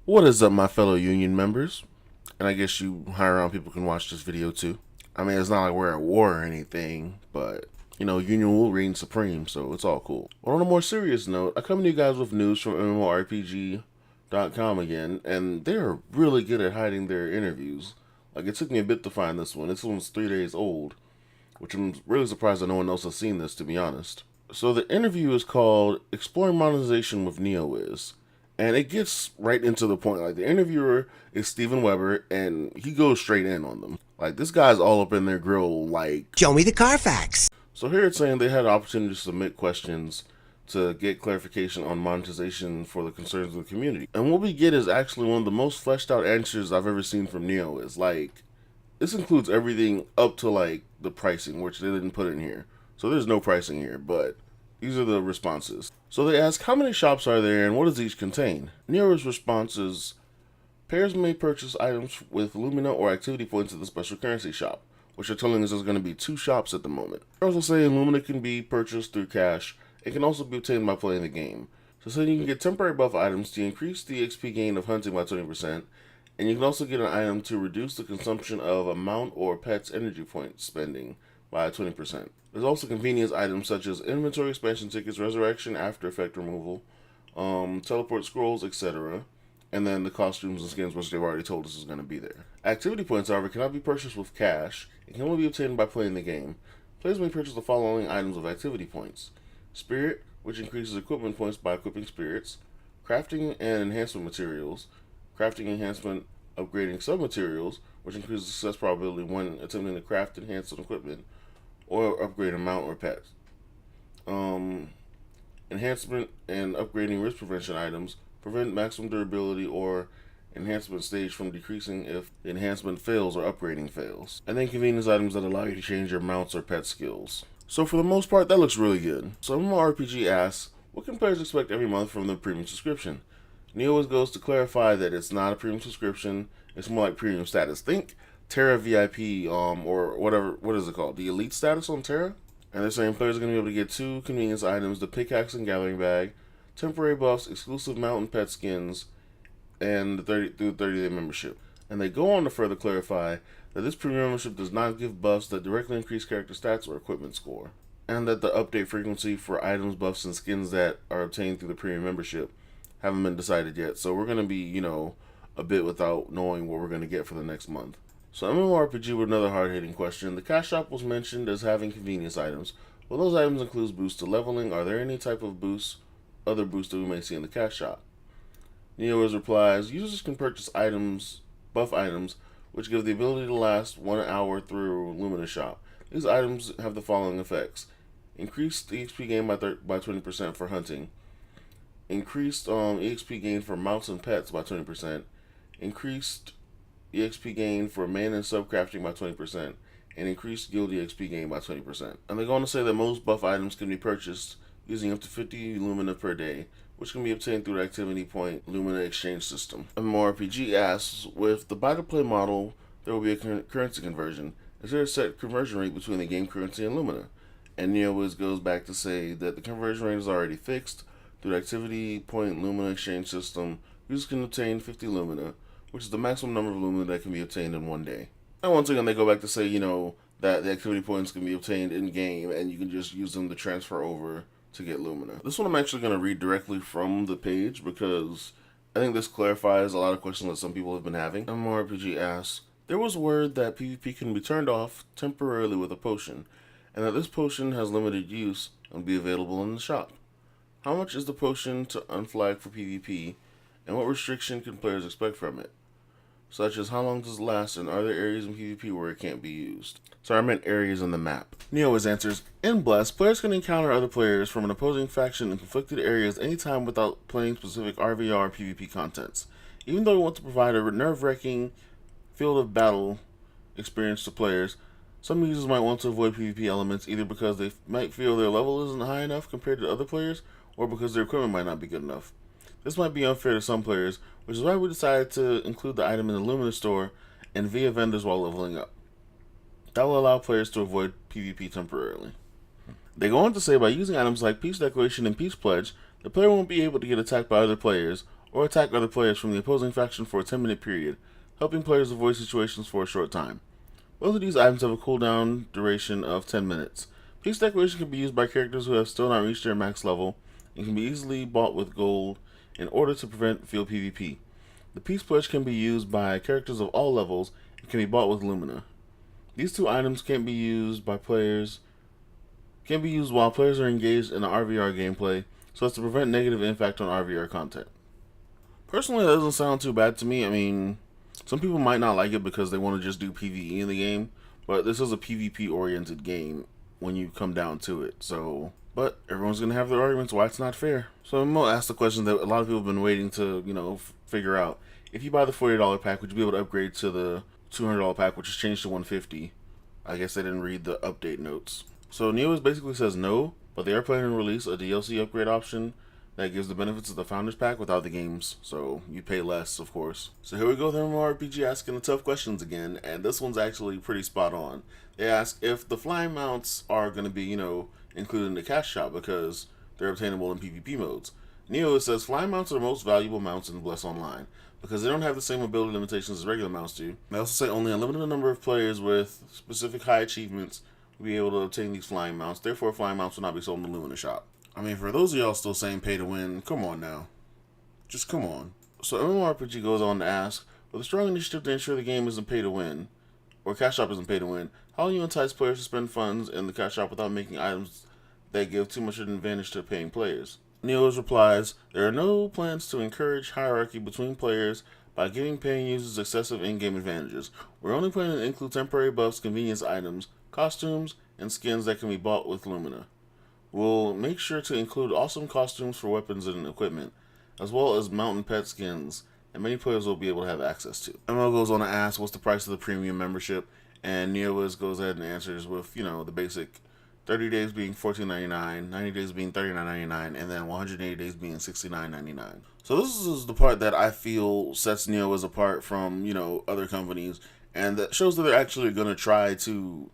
What is up, my fellow union members? And I guess you higher round people can watch this video too. I mean, it's not like we're at war or anything, but you know, union will reign supreme, so it's all cool. But on a more serious note, I come to you guys with news from MMORPG.com again, and they're really good at hiding their interviews. Like, it took me a bit to find this one. This one's 3 days old, which I'm really surprised that no one else has seen this, to be honest. So the interview is called Exploring Monetization with NeoWiz. And it gets right into the point. Like, the interviewer is Steven Weber, and he goes straight in on them. Like, this guy's all up in their grill, like, show me the Carfax. So here it's saying they had an opportunity to submit questions to get clarification on monetization for the concerns of the community. And what we get is actually one of the most fleshed out answers I've ever seen from NeoWiz. Like, this includes everything up to, like, the pricing, which they didn't put in here. So there's no pricing here, but these are the responses. So they ask, how many shops are there and what does each contain? NeoWiz's response is, players may purchase items with Lumina or activity points at the special currency shop, which are telling us there's going to be 2 shops at the moment. They're also saying Lumina can be purchased through cash. It can also be obtained by playing the game. So saying you can get temporary buff items to increase the XP gain of hunting by 20%, and you can also get an item to reduce the consumption of a mount or pet's energy point spending by 20%. There's also convenience items such as inventory expansion tickets, resurrection, after effect removal, teleport scrolls, etc. And then the costumes and skins, which they've already told us is going to be there. Activity points, however, cannot be purchased with cash. It can only be obtained by playing the game. Players may purchase the following items of activity points: Spirit, which increases equipment points by equipping spirits; crafting and enhancement materials; crafting enhancement, upgrading sub-materials, which increases success probability when attempting to craft enhanced equipment or upgrade a mount or pet; enhancement and upgrading risk prevention items, prevent maximum durability or enhancement stage from decreasing if the enhancement fails or upgrading fails; and then convenience items that allow you to change your mounts or pet skills. So for the most part, that looks really good. So MMORPG asks, what can players expect every month from the premium subscription? NeoWiz goes to clarify that it's not a premium subscription, it's more like premium status. Think Terra VIP, or whatever, what is it called? The Elite status on Terra? And they're saying players are going to be able to get 2 convenience items, the Pickaxe and Gathering Bag, temporary buffs, exclusive mount and pet skins, and the 30-day membership. And they go on to further clarify that this premium membership does not give buffs that directly increase character stats or equipment score, and that the update frequency for items, buffs, and skins that are obtained through the premium membership haven't been decided yet. So we're going to be, you know, a bit without knowing what we're going to get for the next month. So MMORPG with another hard-hitting question. The cash shop was mentioned as having convenience items. Well, those items include boosts to leveling. Are there any type of boosts, other boosts that we may see in the cash shop? NeoWiz replies, users can purchase items, buff items, which give the ability to last 1 hour through Lumina shop. These items have the following effects: increased EXP gain by 20% for hunting, increased EXP gain for mounts and pets by 20%, increased EXP gain for man and subcrafting by 20%, and increased guild EXP gain by 20%. And they're going to say that most buff items can be purchased using up to 50 Lumina per day, which can be obtained through the activity point Lumina exchange system. MMORPG asks, with the buy-to-play model, there will be a currency conversion. Is there a set conversion rate between the game currency and Lumina? And NeoWiz goes back to say that the conversion rate is already fixed. Through the activity point Lumina exchange system, users can obtain 50 Lumina, which is the maximum number of Lumina that can be obtained in 1 day. And once again, they go back to say, you know, that the activity points can be obtained in-game, and you can just use them to transfer over to get Lumina. This one I'm actually going to read directly from the page because I think this clarifies a lot of questions that some people have been having. MMORPG asks, there was word that PvP can be turned off temporarily with a potion, and that this potion has limited use and will be available in the shop. How much is the potion to unflag for PvP, and what restriction can players expect from it? Such as how long does it last, and are there areas in PvP where it can't be used? Sorry, I meant areas in the map. NeoWiz answers, in Bless, players can encounter other players from an opposing faction in conflicted areas anytime without playing specific RVR or PvP contents. Even though we want to provide a nerve-wracking field of battle experience to players, some users might want to avoid PvP elements either because they might feel their level isn't high enough compared to other players, or because their equipment might not be good enough. This might be unfair to some players, which is why we decided to include the item in the Lumina store and via vendors while leveling up. That will allow players to avoid PvP temporarily. They go on to say by using items like Peace Declaration and Peace Pledge, the player won't be able to get attacked by other players, or attack other players from the opposing faction for a 10-minute period, helping players avoid situations for a short time. Both of these items have a cooldown duration of 10 minutes. Peace Declaration can be used by characters who have still not reached their max level and can be easily bought with gold in order to prevent field PvP. The Peace Pledge can be used by characters of all levels and can be bought with Lumina. These two items can be used while players are engaged in the RVR gameplay so as to prevent negative impact on RVR content. Personally, that doesn't sound too bad to me. I mean, some people might not like it because they want to just do PvE in the game, but this is a PvP oriented game when you come down to it. So, but everyone's going to have their arguments why it's not fair. So I'm going to ask the question that a lot of people have been waiting to, figure out. If you buy the $40 pack, would you be able to upgrade to the $200 pack, which is changed to $150? I guess they didn't read the update notes. So Neowiz basically says no, but they are planning to release a DLC upgrade option that gives the benefits of the Founders Pack without the games, so you pay less, of course. So here we go, the MMORPG asking the tough questions again, and this one's actually pretty spot on. They ask if the flying mounts are going to be, included in the cash shop because they're obtainable in PvP modes. Neowiz says flying mounts are the most valuable mounts in Bless Online because they don't have the same ability limitations as regular mounts do. They also say only a limited number of players with specific high achievements will be able to obtain these flying mounts, therefore flying mounts will not be sold in the Lumina shop. I mean, for those of y'all still saying pay to win, come on now. Just come on. So MMORPG goes on to ask, with a strong initiative to ensure the game isn't pay to win, or cash shop isn't pay to win, how will you entice players to spend funds in the cash shop without making items that give too much of an advantage to paying players? Neowiz replies, there are no plans to encourage hierarchy between players by giving paying users excessive in-game advantages. We're only planning to include temporary buffs, convenience items, costumes, and skins that can be bought with Lumina. We'll make sure to include awesome costumes for weapons and equipment, as well as mountain pet skins, and many players will be able to have access to. ML goes on to ask what's the price of the premium membership, and Neowiz goes ahead and answers with, the basic 30 days being $14.99, 90 days being $39.99, and then 180 days being $69.99. So this is the part that I feel sets Neowiz apart from, other companies, and that shows that they're actually going to try to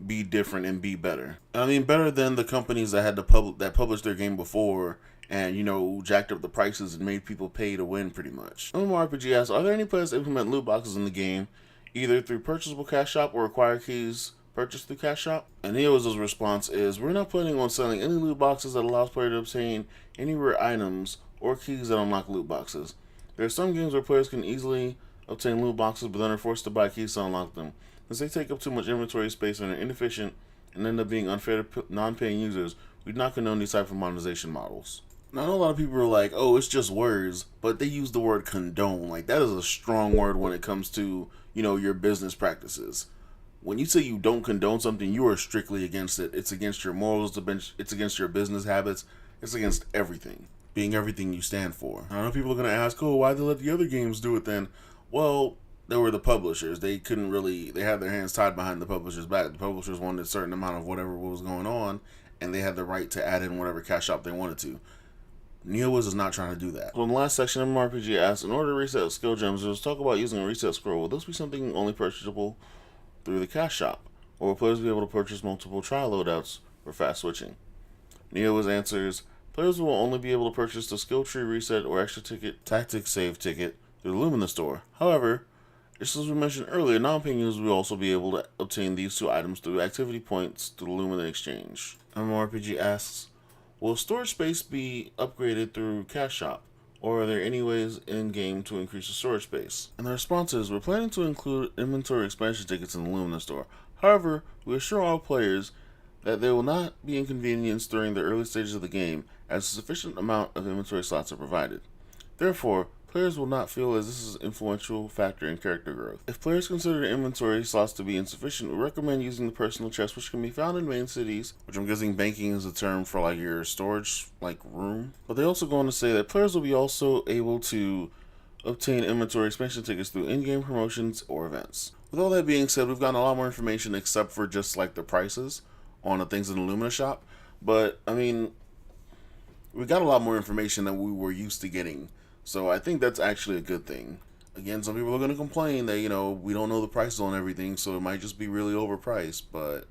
be different and be better. I mean, better than the companies that had that published their game before and, jacked up the prices and made people pay to win pretty much. MMORPG asks, are there any plans to implement loot boxes in the game, either through purchasable cash shop or acquire keys purchased through cash shop? And Neowiz's response is, we're not planning on selling any loot boxes that allows players to obtain any rare items or keys that unlock loot boxes. There are some games where players can easily obtain loot boxes but then are forced to buy keys to unlock them. Since they take up too much inventory space and are inefficient and end up being unfair to non-paying users, we do not condone these type of monetization models. Now, I know a lot of people are like, oh, it's just words, but they use the word condone. Like, that is a strong word when it comes to, your business practices. When you say you don't condone something, you are strictly against it. It's against your morals, it's against your business habits, it's against everything, being everything you stand for. I know people are going to ask, oh, why'd they let the other games do it then? Well, they were the publishers. They had their hands tied behind the publishers' back. The publishers wanted a certain amount of whatever was going on, and they had the right to add in whatever cash shop they wanted to. Neowiz is not trying to do that. So in the last section, MMORPG asks, in order to reset skill gems, let's talk about using a reset scroll. Will this be something only purchasable through the cash shop, or will players be able to purchase multiple trial loadouts for fast switching? Neowiz answers, players will only be able to purchase the skill tree reset or extra ticket tactic save ticket through the Lumina store. However, just as we mentioned earlier, non-paying users will also be able to obtain these two items through activity points through the Lumina exchange. MMORPG asks, will storage space be upgraded through cash shop, or are there any ways in-game to increase the storage space? And the response is, we're planning to include inventory expansion tickets in the Lumina store. However, we assure all players that they will not be inconvenienced during the early stages of the game, as a sufficient amount of inventory slots are provided. Therefore, players will not feel as this is an influential factor in character growth. If players consider the inventory slots to be insufficient, we recommend using the personal chest, which can be found in main cities, which I'm guessing banking is a term for your storage room. But they also go on to say that players will be also able to obtain inventory expansion tickets through in-game promotions or events. With all that being said, we've gotten a lot more information except for just the prices on the things in the Lumina shop. But I mean, we got a lot more information than we were used to getting. So I think that's actually a good thing. Again, some people are going to complain that, we don't know the prices on everything, so it might just be really overpriced. But,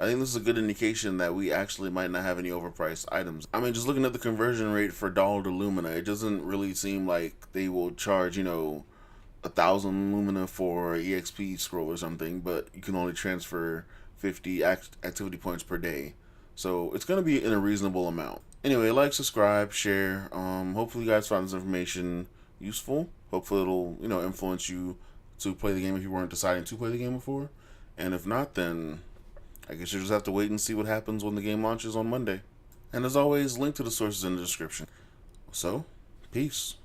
I think this is a good indication that we actually might not have any overpriced items. I mean, just looking at the conversion rate for dollar to Lumina, it doesn't really seem like they will charge, 1,000 Lumina for EXP scroll or something, but you can only transfer 50 activity points per day. So it's going to be in a reasonable amount. Anyway, like, subscribe, share. Hopefully you guys found this information useful. Hopefully it'll, influence you to play the game if you weren't deciding to play the game before. And if not, then I guess you'll just have to wait and see what happens when the game launches on Monday. And as always, link to the sources in the description. So, peace.